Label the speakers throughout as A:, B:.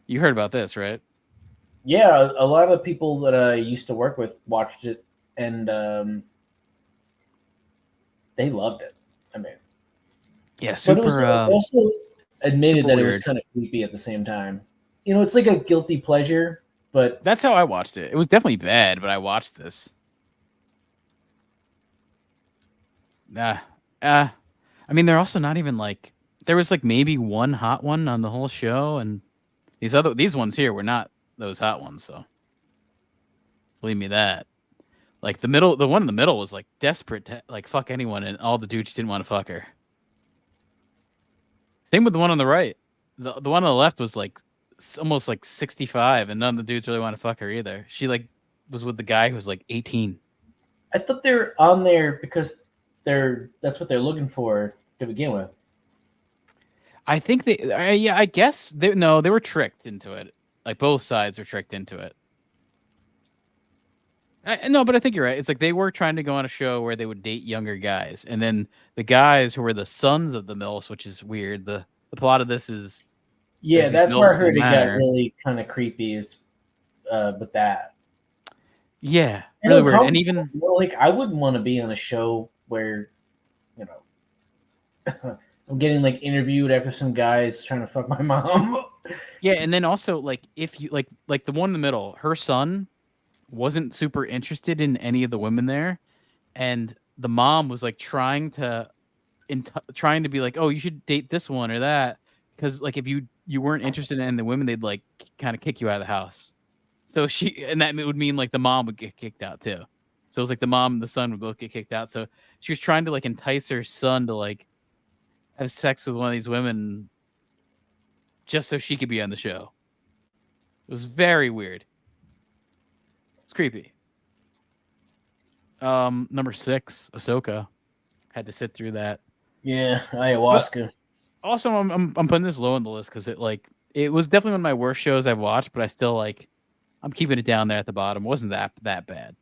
A: You heard about this, right?
B: Yeah, a lot of people that I used to work with watched it, and they loved it. I mean,
A: Yeah,
B: but it was
A: super
B: they also admitted
A: super
B: that it was
A: weird.
B: kind of creepy at the same time. It's like a guilty pleasure, but
A: That's how I watched it. It was definitely bad, but I watched this. Nah. Uh I mean, they're also not even like there was like maybe one hot one on the whole show, and these ones here were not those hot ones, so believe me that. Like the one in the middle was like desperate to like fuck anyone, and all the dudes didn't want to fuck her. Same with the one on the right. The one on the left was like almost like 65, and none of the dudes really want to fuck her either. She like was with the guy who was like 18.
B: I thought they're on there because that's what they're looking for to begin with.
A: I think yeah, I guess they were tricked into it. Like both sides were tricked into it. No, but I think you're right. It's like they were trying to go on a show where they would date younger guys, and then the guys who were the sons of the MILFs, which is weird. The plot of this is
B: Yeah,
A: there's these
B: that's where I
A: MILFs in the
B: heard it got
A: manor.
B: really kind of creepy is with that.
A: Yeah,
B: And
A: really weird. And
B: uncomfortable.
A: even
B: Like I wouldn't want to be on a show where, you know, I'm getting like interviewed after some guys trying to fuck my mom.
A: yeah, and then also like if you like the one in the middle, her son wasn't super interested in any of the women there, and the mom was like trying to be like, oh, you should date this one or that, because like if you weren't interested in the women, they'd like kind of kick you out of the house. So and that would mean like the mom would get kicked out too. So it was like the mom and the son would both get kicked out. So she was trying to like entice her son to like have sex with one of these women just so she could be on the show. It was very weird. It's creepy. Number 6, Ahsoka. Had to sit through that.
B: Yeah,
A: But
B: ayahuasca.
A: also I'm putting this low on the list because it was definitely one of my worst shows I've watched, but I still like I'm keeping it down there at the bottom. It wasn't that bad.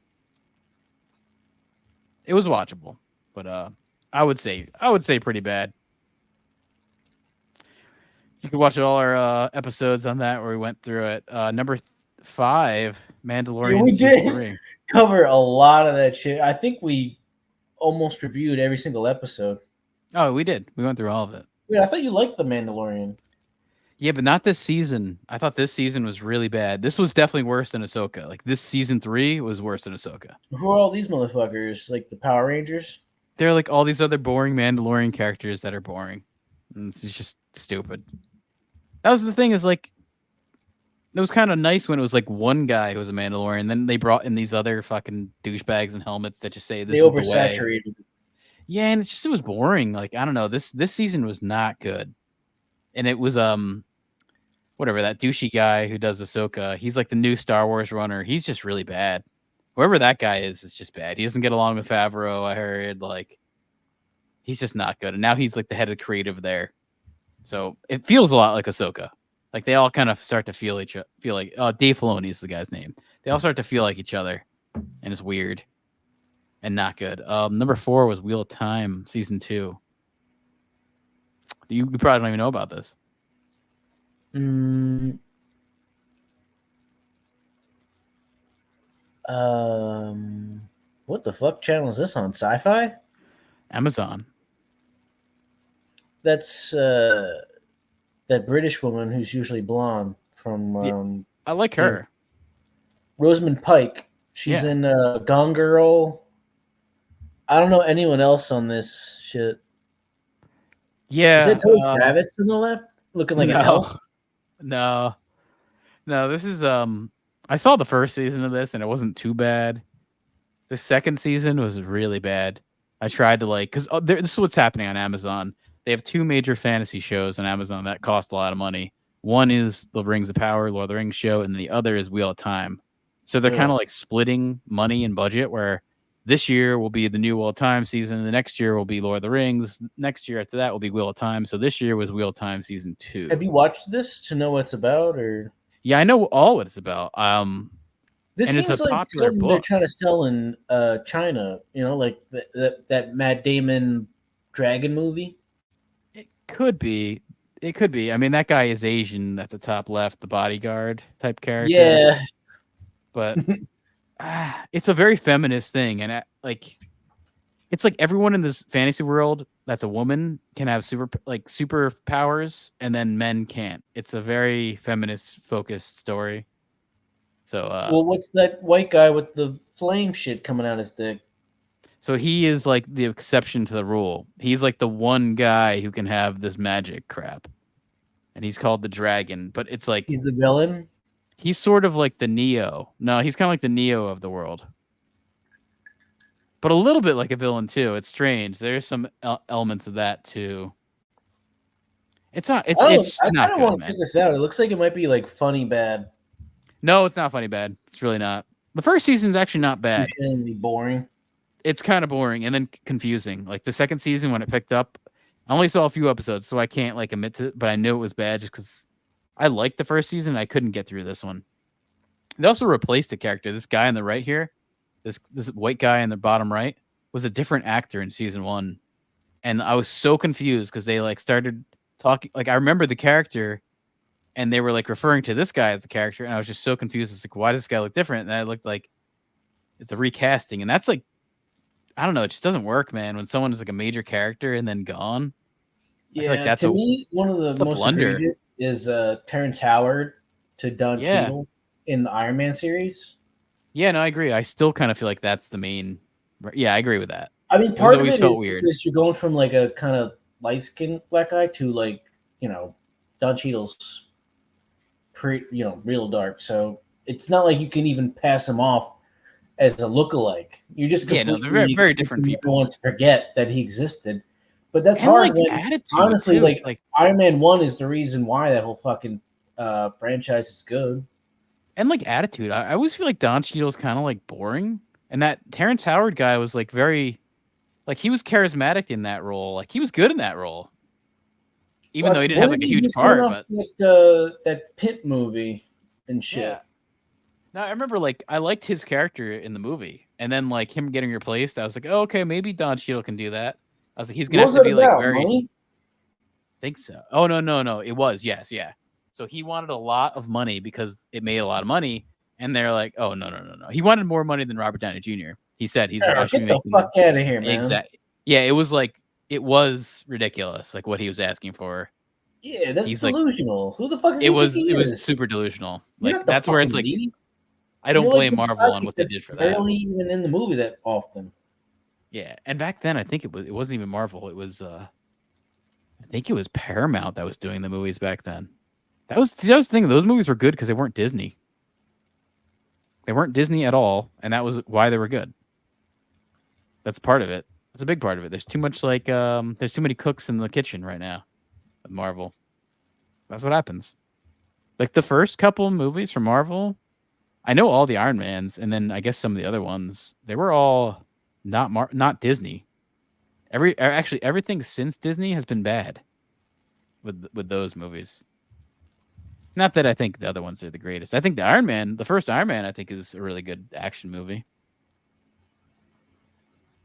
A: It was watchable, but I would say pretty bad. You could watch all our episodes on that where we went through it. Number 5,
B: Yeah,
A: Mandalorian
B: we
A: season
B: did
A: 3.
B: cover a lot of that shit. I think we almost reviewed every single episode.
A: Oh, we did. We went through all of it.
B: Wait, I thought you liked The Mandalorian.
A: Yeah, but not this season. I thought this season was really bad. This was definitely worse than Ahsoka. Like this season 3 was worse than Ahsoka.
B: Who are all these motherfuckers? Like the Power Rangers?
A: They're like all these other boring Mandalorian characters that are boring. And it's just stupid. That was the thing is like it was kind of nice when it was like one guy who was a Mandalorian. Then they brought in these other fucking douchebags in helmets that just say
B: They
A: this is the way.
B: oversaturated.
A: Yeah, and it was boring. Like I don't know, this season was not good. And it was whatever that douchey guy who does Ahsoka. He's like the new Star Wars runner. He's just really bad. Whoever that guy is just bad. He doesn't get along with Favreau. I heard like he's just not good. And now he's like the head of creative there. So it feels a lot like Ahsoka. Like they all kind of start to feel like Dave Filoni is the guy's name. They all start to feel like each other, and it's weird and not good. Number 4 was Wheel of Time season 2. You probably don't even know about this.
B: Mm, what the fuck channel is this on? Sci-Fi?
A: Amazon.
B: That's that British woman who's usually blonde from
A: Yeah, I like
B: Game
A: her.
B: Rosamund Pike. She's
A: Yeah,
B: in Gone Girl. I don't know anyone else on this shit. Is
A: yeah.
B: that Zoe Kravitz on the left, looking like an
A: No,
B: elf?
A: no, no. This is I saw the first season of this and it wasn't too bad. The second season was really bad. I tried to like because this is what's happening on Amazon. They have 2 major fantasy shows on Amazon that cost a lot of money. One is the Rings of Power, Lord of the Rings show, and the other is Wheel of Time. So they're kind
B: Ugh.
A: of like splitting money and budget. Where this year will be the new Wheel of Time season, the next year will be Lord of the Rings, next year after that will be Wheel of Time. So this year was Wheel of Time season
B: Have
A: 2.
B: you watched this to know what it's about, or
A: Yeah, I know all what it's about.
B: this
A: And it's a
B: seems like
A: popular
B: something they're
A: book.
B: trying to sell in China? Like that Matt Damon dragon movie.
A: It could be. It could be. I mean, that guy is Asian at the top left, the bodyguard type character.
B: Yeah.
A: But it's a very feminist thing, and it's like everyone in this fantasy world that's a woman can have superpowers, and then men can't. It's a very feminist focused story. So,
B: Well, what's that white guy with the flame shit coming out his dick?
A: so he is like the exception to the rule. He's like the one guy who can have this magic crap, and he's called the Dragon. But it's like
B: He's the villain.
A: he's sort of like the Neo. No, he's kind of like the Neo of the world, but a little bit like a villain too. It's strange. There's some elements of that too. It's not. It's
B: I
A: not
B: kind of
A: good,
B: want to
A: man.
B: check this out. It looks like it might be like funny bad,
A: No, it's not funny bad. It's really not. The first season's actually not bad.
B: extremely boring.
A: It's kind of boring and then confusing. Like the second season when it picked up, I only saw a few episodes, so I can't like admit to it, but I knew it was bad just because I liked the first season. I couldn't get through this one. They also replaced a character. This guy on the right here, this white guy in the bottom right, was a different actor in season 1. And I was so confused because they like started talking. Like I remember the character and they were like referring to this guy as the character, and I was just so confused. It's like, why does this guy look different? And I looked like it's a recasting, and that's like, I don't know, it just doesn't work, man. When someone is like a major character and then gone, I feel like that's
B: to me, one of the
A: a
B: most
A: blunder.
B: egregious is Terrence Howard to Don Cheadle in the Iron Man series.
A: Yeah, no, I agree. I still kind of feel like that's the main. Yeah, I agree with that.
B: I mean, part of
A: always
B: it
A: felt
B: is
A: weird.
B: because you're going from like a kind of light-skinned black guy to like, Don Cheadle's real dark. So it's not like you can even pass him off as a lookalike. You just
A: they're very, very different people.
B: Want to forget that he existed, but that's
A: And
B: hard.
A: like
B: When,
A: attitude,
B: honestly,
A: too.
B: like Iron Man 1 is the reason why that whole fucking franchise is good.
A: And like attitude, I always feel like Don Cheadle's kind of like boring, and that Terrence Howard guy was like very, like he was charismatic in that role. Like he was good in that role, even though he didn't have like a huge part. But
B: that Pit movie and shit.
A: Yeah. No, I remember like I liked his character in the movie, and then like him getting replaced, I was like, oh, okay, maybe Don Cheadle can do that. I was like, he's gonna have to be like very.
B: Money?
A: I think so. Oh no, it was yeah. So he wanted a lot of money because it made a lot of money, and they're like, oh no. He wanted more money than Robert Downey Jr. He said he's like, I should
B: get the fuck out of here, man.
A: Exactly. Yeah, it was ridiculous, like what he was asking for.
B: Yeah, that's delusional. Like, who the fuck is
A: it was super delusional. Like that's where it's like
B: lead.
A: I don't blame Marvel on what they did for that.
B: Barely even in the movie that often.
A: Yeah, and back then I think it wasn't even Marvel. It was I think it was Paramount that was doing the movies back then. That was the thing. Those movies were good because they weren't Disney. They weren't Disney at all, and that was why they were good. That's part of it. That's a big part of it. There's too much there's too many cooks in the kitchen right now with Marvel. That's what happens. Like the first couple of movies from Marvel, I know all the Iron Mans, and then I guess some of the other ones, they were all not Disney. Actually everything since Disney has been bad with those movies. Not that I think the other ones are the greatest. I think the first Iron Man, I think is a really good action movie.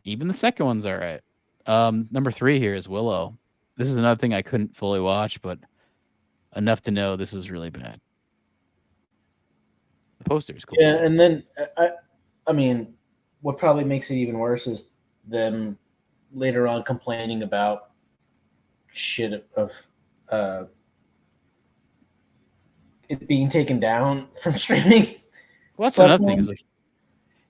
A: Even the second one's all right. Number 3 here is Willow. This is another thing I couldn't fully watch, but enough to know this is really bad. The poster is cool.
B: Yeah, and then I mean, what probably makes it even worse is them later on complaining about shit of it being taken down from streaming.
A: Well, that's another thing. Is like,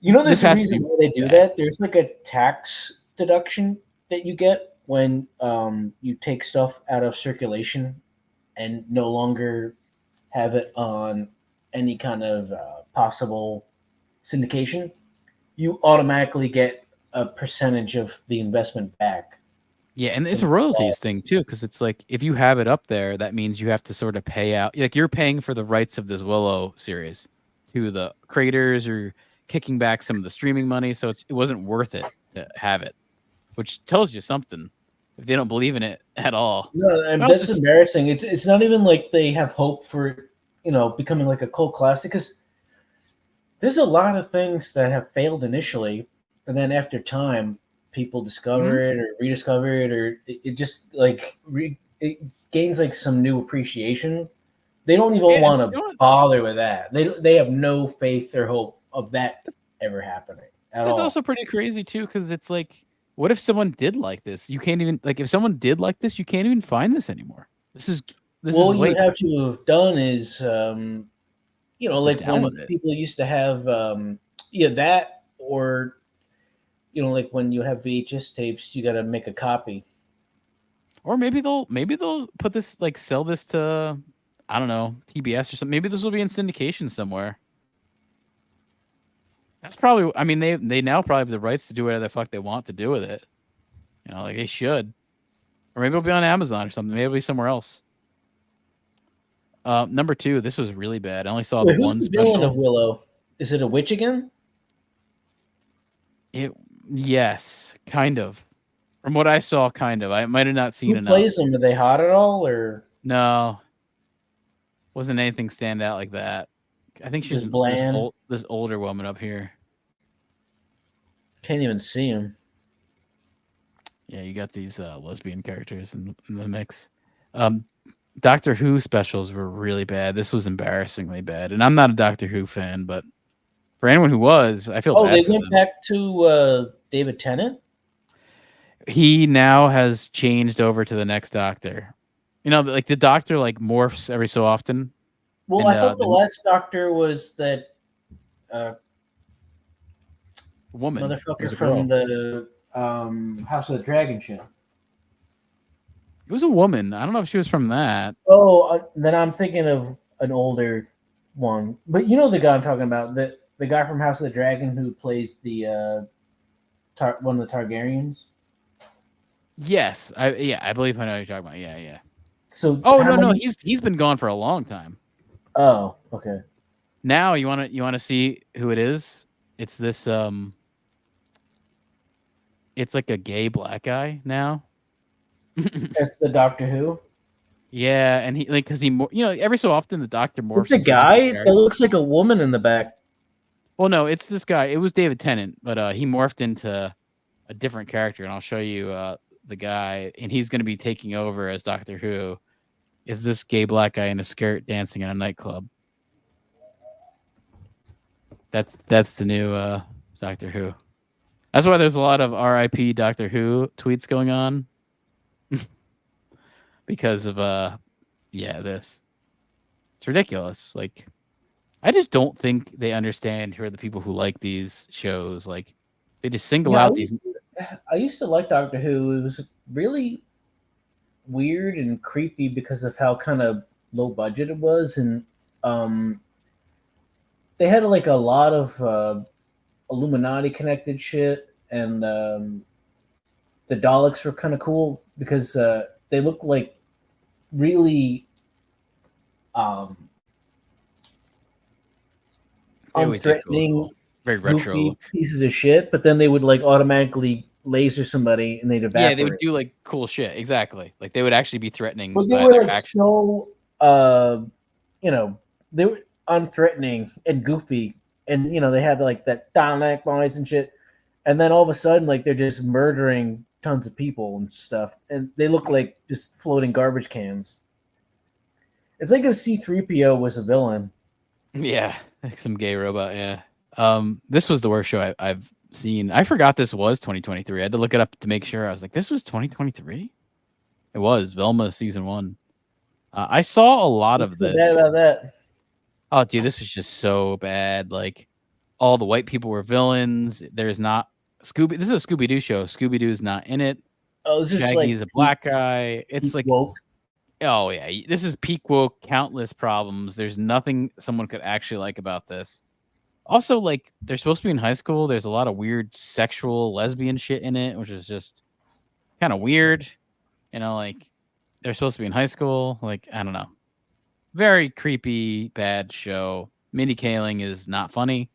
B: there's a reason why they do that. There's like a tax deduction that you get when you take stuff out of circulation and no longer have it on any kind of possible syndication. You automatically get a percentage of the investment back.
A: Yeah, and it's a royalties thing too, because it's like if you have it up there, that means you have to sort of pay out. Like you're paying for the rights of this Willow series to the creators, or kicking back some of the streaming money, so it wasn't worth it to have it, which tells you something. If they don't believe in it at all,
B: no, and that's embarrassing. It's not even like they have hope for becoming like a cult classic, because there's a lot of things that have failed initially, and then after time, people discover it or rediscover it, or it just like it gains like some new appreciation. They don't even want to bother with that. They have no faith or hope of that ever happening at all.
A: It's also pretty crazy too, because it's like, what if someone did like this? You can't even if someone did like this, you can't even find this anymore.
B: What you have to have done is, like when people used to have, that, or, like when you have VHS tapes, you got to make a copy.
A: Or maybe they'll put this, sell this to, I don't know, TBS or something. Maybe this will be in syndication somewhere. That's probably, I mean, they now probably have the rights to do whatever the fuck they want to do with it. They should. Or maybe it'll be on Amazon or something. Maybe it'll be somewhere else. Number 2, this was really bad. I only saw the one special.
B: Who's the villain of Willow? Is it a witch again?
A: Yes, kind of. From what I saw, kind of. I might have not seen enough.
B: Who plays them? Are they hot at all, or
A: no? Wasn't anything stand out like that. I think she's bland. This older woman up here.
B: Can't even see him.
A: Yeah, you got these lesbian characters in the mix. Doctor Who specials were really bad. This was embarrassingly bad, and I'm not a Doctor Who fan, but for anyone who was, I feel bad.
B: Oh, they went back to David Tennant.
A: He now has changed over to the next Doctor. The Doctor morphs every so often.
B: Well, I thought the last Doctor was that
A: woman,
B: motherfucker from the House of the Dragon show.
A: It was a woman. I don't know if she was from that.
B: Oh, then I'm thinking of an older one. But you know the guy I'm talking about, the guy from House of the Dragon who plays the one of the Targaryens.
A: Yes, I believe I know what you're talking about. Yeah. So, no, he's been gone for a long time.
B: Oh, okay.
A: Now you want to see who it is? It's this it's like a gay black guy now.
B: That's the Doctor Who.
A: Yeah, and he because he every so often the Doctor morphs.
B: It's a guy that looks like a woman in the back.
A: Well, no, it's this guy. It was David Tennant, but he morphed into a different character, and I'll show you the guy, and he's going to be taking over as Doctor Who. Is this gay black guy in a skirt dancing in a nightclub? That's the new Doctor Who. That's why there's a lot of RIP Doctor Who tweets going on. Because of this. It's ridiculous. I just don't think they understand who are the people who like these shows. They just single out these.
B: I used to like Doctor Who. It was really weird and creepy because of how kind of low budget it was, and they had a lot of Illuminati connected shit, and the Daleks were kind of cool because they looked like really unthreatening,
A: very retro
B: pieces of shit, but then they would automatically laser somebody and they'd evaporate.
A: Yeah, they would do cool shit. Exactly. They would actually be threatening.
B: But they were so they were unthreatening and goofy, and they had that Dalek noise and shit, and then all of a sudden they're just murdering tons of people and stuff, and they look like just floating garbage cans. It's like if C-3PO was a villain.
A: Yeah, some gay robot. Yeah. This was the worst show I've seen. I forgot this was 2023. I had to look it up to make sure. I was like, this was 2023. It was Velma season 1. I saw a lot of this.
B: Bad about that.
A: Oh, dude, this was just so bad. All the white people were villains. There's not Scooby. This is a Scooby-Doo show. Scooby-Doo's not in it.
B: Oh, this is
A: Shaggy's a black guy. It's
B: woke.
A: Oh yeah, this is peak woke. Countless problems. There's nothing someone could actually like about this. Also, they're supposed to be in high school. There's a lot of weird sexual lesbian shit in it, which is just kind of weird. They're supposed to be in high school. I don't know. Very creepy, bad show. Mindy Kaling is not funny.